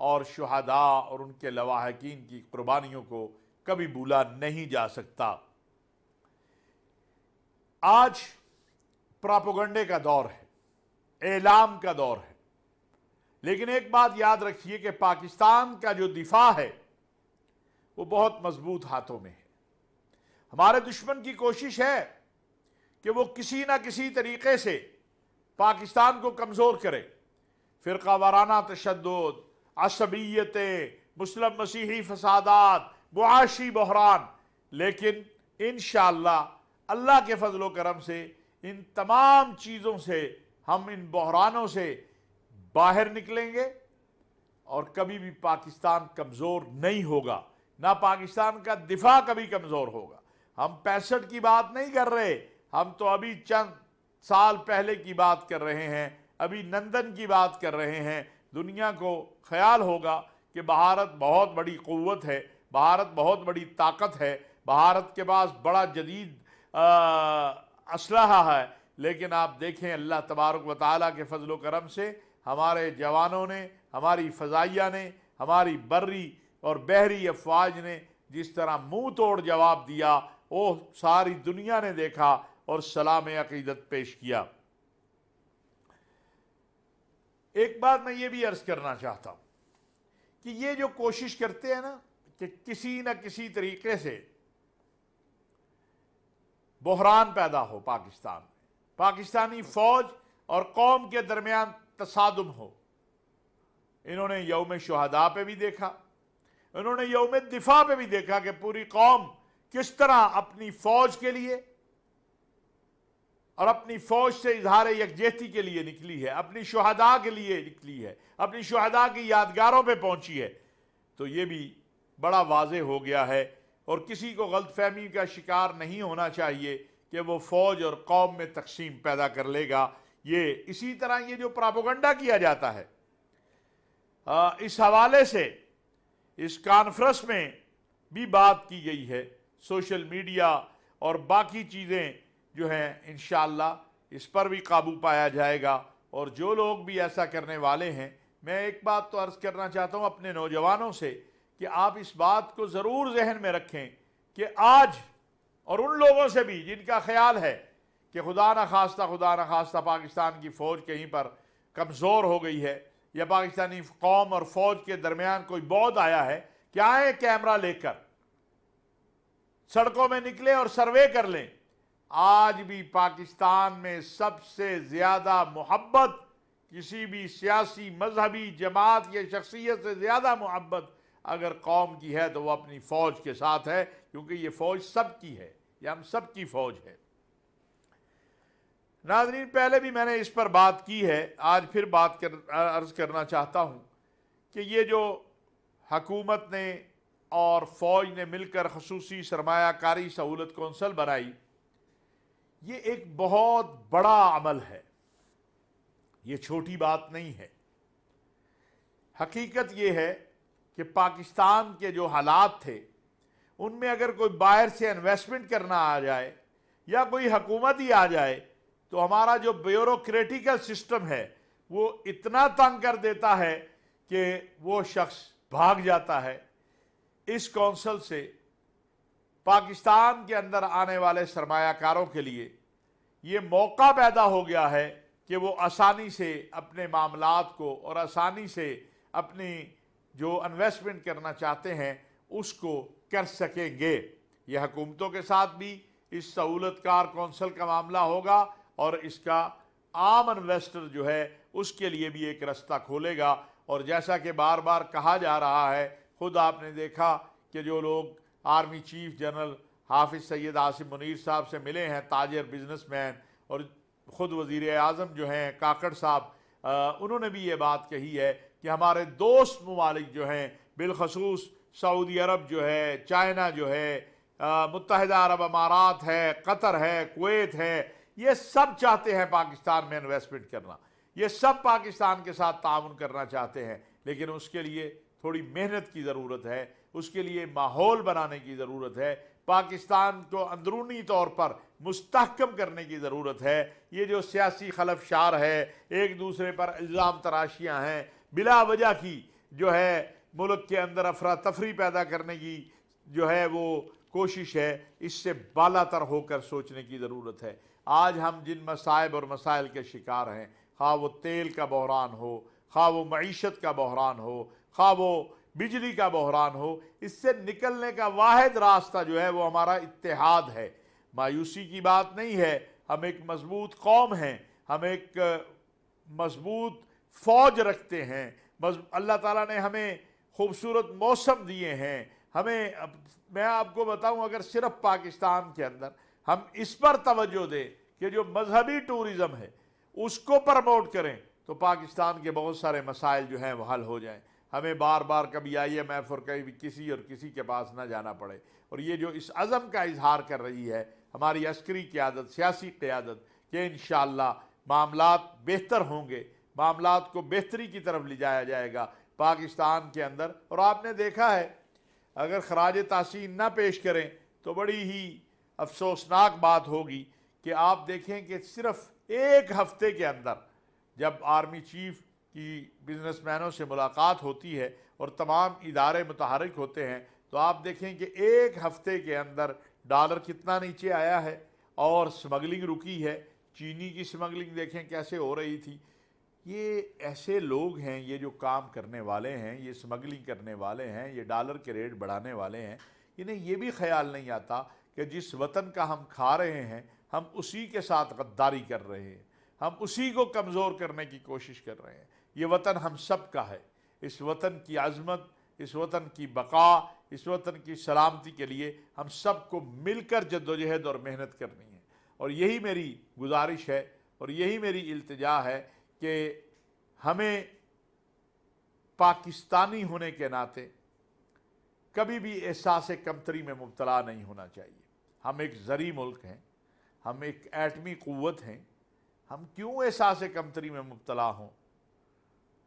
اور شہداء اور ان کے لواحقین کی قربانیوں کو کبھی بھولا نہیں جا سکتا۔ آج پراپوگنڈے کا دور ہے، اعلام کا دور ہے، لیکن ایک بات یاد رکھیے کہ پاکستان کا جو دفاع ہے وہ بہت مضبوط ہاتھوں میں ہے۔ ہمارے دشمن کی کوشش ہے کہ وہ کسی نہ کسی طریقے سے پاکستان کو کمزور کرے، فرقہ وارانہ تشدد، عصبیتیں، مسلم مسیحی فسادات، معاشی بحران، لیکن انشاءاللہ اللہ کے فضل و کرم سے ان تمام چیزوں سے ہم ان بحرانوں سے باہر نکلیں گے اور کبھی بھی پاکستان کمزور نہیں ہوگا، نہ پاکستان کا دفاع کبھی کمزور ہوگا۔ ہم 65 کی بات نہیں کر رہے، ہم تو ابھی چند سال پہلے کی بات کر رہے ہیں، ابھی نندن کی بات کر رہے ہیں۔ دنیا کو خیال ہوگا کہ بھارت بہت بڑی قوت ہے، بھارت بہت بڑی طاقت ہے، بھارت کے پاس بڑا جدید اسلحہ ہے، لیکن آپ دیکھیں اللہ تبارک و تعالیٰ کے فضل و کرم سے ہمارے جوانوں نے، ہماری فضائیہ نے، ہماری بری اور بحری افواج نے جس طرح منہ توڑ جواب دیا وہ ساری دنیا نے دیکھا اور سلام عقیدت پیش کیا۔ ایک بات میں یہ بھی عرض کرنا چاہتا ہوں کہ یہ جو کوشش کرتے ہیں نا کہ کسی نہ کسی طریقے سے بحران پیدا ہو پاکستان میں، پاکستانی فوج اور قوم کے درمیان تصادم ہو، انہوں نے یوم شہداء پہ بھی دیکھا، انہوں نے یوم دفاع پہ بھی دیکھا کہ پوری قوم کس طرح اپنی فوج کے لیے اور اپنی فوج سے اظہار یکجہتی کے لیے نکلی ہے، اپنی شہداء کے لیے نکلی ہے، اپنی شہداء کی یادگاروں پہ پہنچی ہے۔ تو یہ بھی بڑا واضح ہو گیا ہے اور کسی کو غلط فہمی کا شکار نہیں ہونا چاہیے کہ وہ فوج اور قوم میں تقسیم پیدا کر لے گا۔ یہ اسی طرح یہ جو پراپوگنڈا کیا جاتا ہے، اس حوالے سے اس کانفرنس میں بھی بات کی گئی ہے، سوشل میڈیا اور باقی چیزیں جو ہیں انشاءاللہ اس پر بھی قابو پایا جائے گا، اور جو لوگ بھی ایسا کرنے والے ہیں، میں ایک بات تو عرض کرنا چاہتا ہوں اپنے نوجوانوں سے کہ آپ اس بات کو ضرور ذہن میں رکھیں کہ آج اور ان لوگوں سے بھی جن کا خیال ہے کہ خدا نخواستہ پاکستان کی فوج کہیں پر کمزور ہو گئی ہے یا پاکستانی قوم اور فوج کے درمیان کوئی بعد آیا ہے، کہ آئیں کیمرہ لے کر سڑکوں میں نکلے اور سروے کر لیں۔ آج بھی پاکستان میں سب سے زیادہ محبت کسی بھی سیاسی مذہبی جماعت یا شخصیت سے زیادہ محبت اگر قوم کی ہے تو وہ اپنی فوج کے ساتھ ہے، کیونکہ یہ فوج سب کی ہے، یہ ہم سب کی فوج ہے۔ ناظرین، پہلے بھی میں نے اس پر بات کی ہے، آج پھر عرض کرنا چاہتا ہوں کہ یہ جو حکومت نے اور فوج نے مل کر خصوصی سرمایہ کاری سہولت کونسل بنائی، یہ ایک بہت بڑا عمل ہے، یہ چھوٹی بات نہیں ہے۔ حقیقت یہ ہے کہ پاکستان کے جو حالات تھے ان میں اگر کوئی باہر سے انویسٹمنٹ کرنا آ جائے یا کوئی حکومت ہی آ جائے تو ہمارا جو بیوروکریٹیکل سسٹم ہے وہ اتنا تنگ کر دیتا ہے کہ وہ شخص بھاگ جاتا ہے۔ اس کونسل سے پاکستان کے اندر آنے والے سرمایہ کاروں کے لیے یہ موقع پیدا ہو گیا ہے کہ وہ آسانی سے اپنے معاملات کو اور آسانی سے اپنی جو انویسٹمنٹ کرنا چاہتے ہیں اس کو کر سکیں گے۔ یہ حکومتوں کے ساتھ بھی اس سہولت کار کونسل کا معاملہ ہوگا اور اس کا عام انویسٹر جو ہے اس کے لیے بھی ایک رستہ کھولے گا۔ اور جیسا کہ بار بار کہا جا رہا ہے، خود آپ نے دیکھا کہ جو لوگ آرمی چیف جنرل حافظ سید عاصم منیر صاحب سے ملے ہیں، تاجر بزنس مین، اور خود وزیر اعظم جو ہیں کاکڑ صاحب، انہوں نے بھی یہ بات کہی ہے کہ ہمارے دوست ممالک جو ہیں، بالخصوص سعودی عرب جو ہے، چائنا جو ہے، متحدہ عرب امارات ہے، قطر ہے، کویت ہے، یہ سب چاہتے ہیں پاکستان میں انویسٹمنٹ کرنا، یہ سب پاکستان کے ساتھ تعاون کرنا چاہتے ہیں، لیکن اس کے لیے تھوڑی محنت کی ضرورت ہے، اس کے لیے ماحول بنانے کی ضرورت ہے، پاکستان کو اندرونی طور پر مستحکم کرنے کی ضرورت ہے۔ یہ جو سیاسی خلفشار ہے، ایک دوسرے پر الزام تراشیاں ہیں، بلا وجہ کی جو ہے ملک کے اندر افراتفری پیدا کرنے کی جو ہے وہ کوشش ہے، اس سے بالا تر ہو کر سوچنے کی ضرورت ہے۔ آج ہم جن مصائب اور مسائل کے شکار ہیں، خواہ وہ تیل کا بحران ہو، خواہ وہ معیشت کا بحران ہو، خواہ وہ بجلی کا بحران ہو، اس سے نکلنے کا واحد راستہ جو ہے وہ ہمارا اتحاد ہے۔ مایوسی کی بات نہیں ہے، ہم ایک مضبوط قوم ہیں، ہم ایک مضبوط فوج رکھتے ہیں، اللہ تعالیٰ نے ہمیں خوبصورت موسم دیے ہیں، میں آپ کو بتاؤں اگر صرف پاکستان کے اندر ہم اس پر توجہ دیں کہ جو مذہبی ٹورزم ہے اس کو پرموٹ کریں تو پاکستان کے بہت سارے مسائل جو ہیں وہ حل ہو جائیں، ہمیں بار بار کبھی IMF اور کبھی کسی کے پاس نہ جانا پڑے۔ اور یہ جو اس عزم کا اظہار کر رہی ہے ہماری عسکری قیادت، سیاسی قیادت، کہ انشاءاللہ معاملات بہتر ہوں گے، معاملات کو بہتری کی طرف لے جایا جائے گا پاکستان کے اندر۔ اور آپ نے دیکھا ہے اگر خراج تحسین نہ پیش کریں تو بڑی ہی افسوسناک بات ہوگی کہ آپ دیکھیں کہ صرف ایک ہفتے کے اندر جب آرمی چیف کی بزنس مینوں سے ملاقات ہوتی ہے اور تمام ادارے متحرک ہوتے ہیں تو آپ دیکھیں کہ ایک ہفتے کے اندر ڈالر کتنا نیچے آیا ہے اور سمگلنگ رکی ہے۔ چینی کی سمگلنگ دیکھیں کیسے ہو رہی تھی۔ یہ ایسے لوگ ہیں، یہ جو کام کرنے والے ہیں، یہ سمگلنگ کرنے والے ہیں، یہ ڈالر کے ریٹ بڑھانے والے ہیں، انہیں یہ بھی خیال نہیں آتا کہ جس وطن کا ہم کھا رہے ہیں ہم اسی کے ساتھ غداری کر رہے ہیں، ہم اسی کو کمزور کرنے کی کوشش کر رہے ہیں۔ یہ وطن ہم سب کا ہے، اس وطن کی عظمت، اس وطن کی بقا، اس وطن کی سلامتی کے لیے ہم سب کو مل کر جدوجہد اور محنت کرنی ہے۔ اور یہی میری گزارش ہے اور یہی میری التجا ہے کہ ہمیں پاکستانی ہونے کے ناطے کبھی بھی احساس کمتری میں مبتلا نہیں ہونا چاہیے۔ ہم ایک زرعی ملک ہیں، ہم ایک ایٹمی قوت ہیں، ہم کیوں احساس کمتری میں مبتلا ہوں؟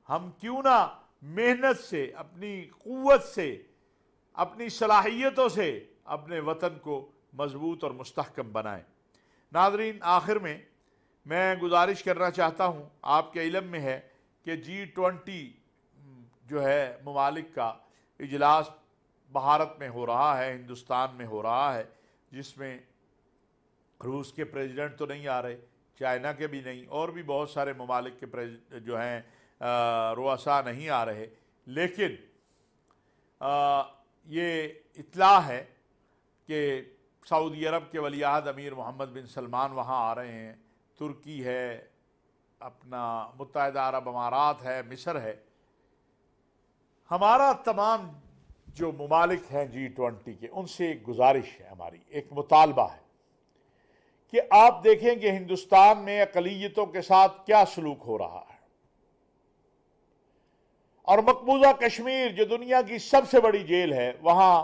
ہم کیوں نہ محنت سے، اپنی قوت سے، اپنی صلاحیتوں سے اپنے وطن کو مضبوط اور مستحکم بنائیں۔ ناظرین، آخر میں گزارش کرنا چاہتا ہوں، آپ کے علم میں ہے کہ G20 جو ہے ممالک کا اجلاس بھارت میں ہو رہا ہے، ہندوستان میں ہو رہا ہے، جس میں روس کے پریزیڈنٹ تو نہیں آ رہے، چائنا کے بھی نہیں، اور بھی بہت سارے ممالک کے جو ہیں رؤساء نہیں آ رہے، لیکن یہ اطلاع ہے کہ سعودی عرب کے ولی عہد امیر محمد بن سلمان وہاں آ رہے ہیں، ترکی ہے، اپنا متحدہ عرب امارات ہے، مصر ہے۔ ہمارا تمام جو ممالک ہیں G20 کے، ان سے ایک گزارش ہے، ہماری ایک مطالبہ ہے کہ آپ دیکھیں کہ ہندوستان میں اقلیتوں کے ساتھ کیا سلوک ہو رہا ہے، اور مقبوضہ کشمیر جو دنیا کی سب سے بڑی جیل ہے، وہاں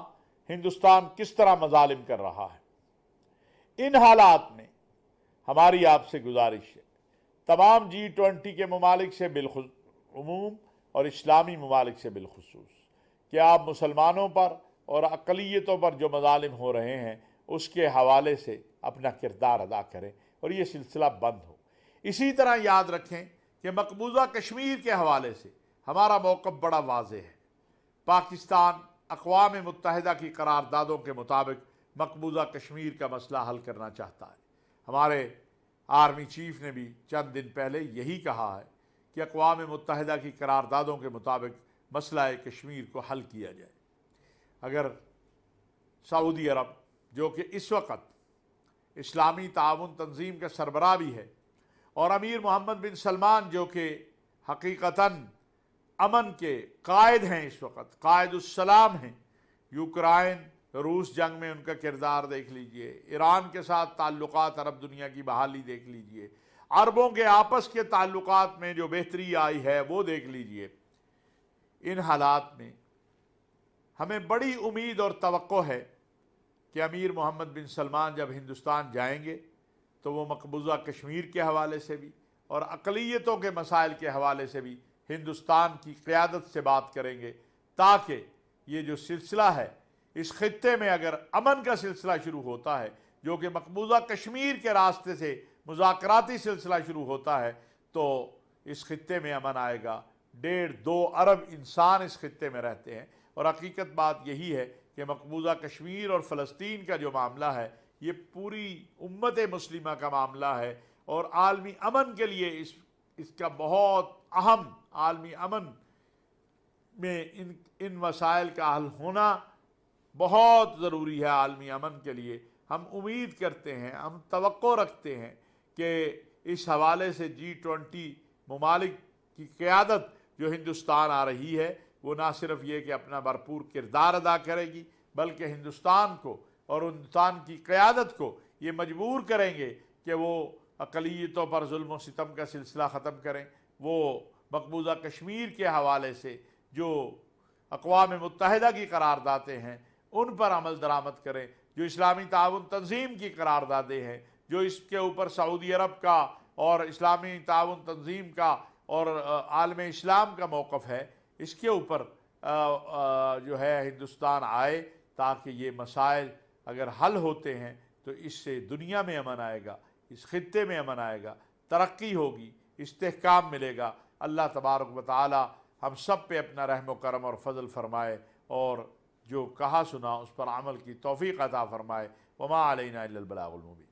ہندوستان کس طرح مظالم کر رہا ہے۔ ان حالات میں ہماری آپ سے گزارش ہے، تمام G20 کے ممالک سے بالعموم اور اسلامی ممالک سے بالخصوص، کہ آپ مسلمانوں پر اور اقلیتوں پر جو مظالم ہو رہے ہیں اس کے حوالے سے اپنا کردار ادا کریں اور یہ سلسلہ بند ہو۔ اسی طرح یاد رکھیں کہ مقبوضہ کشمیر کے حوالے سے ہمارا موقف بڑا واضح ہے۔ پاکستان اقوام متحدہ کی قراردادوں کے مطابق مقبوضہ کشمیر کا مسئلہ حل کرنا چاہتا ہے۔ ہمارے آرمی چیف نے بھی چند دن پہلے یہی کہا ہے کہ اقوام متحدہ کی قراردادوں کے مطابق مسئلہ کشمیر کو حل کیا جائے۔ اگر سعودی عرب جو کہ اس وقت اسلامی تعاون تنظیم کا سربراہ بھی ہے، اور امیر محمد بن سلمان جو کہ حقیقتاً امن کے قائد ہیں، اس وقت قائد السلام ہیں، یوکرائن روس جنگ میں ان کا کردار دیکھ لیجئے، ایران کے ساتھ تعلقات عرب دنیا کی بحالی دیکھ لیجئے، عربوں کے آپس کے تعلقات میں جو بہتری آئی ہے وہ دیکھ لیجئے۔ ان حالات میں ہمیں بڑی امید اور توقع ہے کہ امیر محمد بن سلمان جب ہندوستان جائیں گے تو وہ مقبوضہ کشمیر کے حوالے سے بھی اور اقلیتوں کے مسائل کے حوالے سے بھی ہندوستان کی قیادت سے بات کریں گے، تاکہ یہ جو سلسلہ ہے اس خطے میں اگر امن کا سلسلہ شروع ہوتا ہے، جو کہ مقبوضہ کشمیر کے راستے سے مذاکراتی سلسلہ شروع ہوتا ہے، تو اس خطے میں امن آئے گا، 1.5-2 ارب انسان اس خطے میں رہتے ہیں، اور حقیقت بات یہی ہے کہ مقبوضہ کشمیر اور فلسطین کا جو معاملہ ہے یہ پوری امت مسلمہ کا معاملہ ہے، اور عالمی امن کے لیے اس کا بہت اہم، عالمی امن میں ان مسائل کا حل ہونا بہت ضروری ہے عالمی امن کے لیے۔ ہم امید کرتے ہیں، ہم توقع رکھتے ہیں کہ اس حوالے سے G20 ممالک کی قیادت جو ہندوستان آ رہی ہے وہ نہ صرف یہ کہ اپنا بھرپور کردار ادا کرے گی، بلکہ ہندوستان کو اور ہندوستان کی قیادت کو یہ مجبور کریں گے کہ وہ اقلیتوں پر ظلم و ستم کا سلسلہ ختم کریں، وہ مقبوضہ کشمیر کے حوالے سے جو اقوام متحدہ کی قراردادیں ہیں ان پر عمل درآمد کریں، جو اسلامی تعاون تنظیم کی قراردادیں ہیں، جو اس کے اوپر سعودی عرب کا اور اسلامی تعاون تنظیم کا اور عالم اسلام کا موقف ہے، اس کے اوپر جو ہے ہندوستان آئے، تاکہ یہ مسائل اگر حل ہوتے ہیں تو اس سے دنیا میں امن آئے گا، اس خطے میں امن آئے گا، ترقی ہوگی، استحکام ملے گا۔ اللہ تبارک و تعالی ہم سب پہ اپنا رحم و کرم اور فضل فرمائے، اور جو کہا سنا اس پر عمل کی توفیق عطا فرمائے۔ وما علینا الا البلاغ المبین۔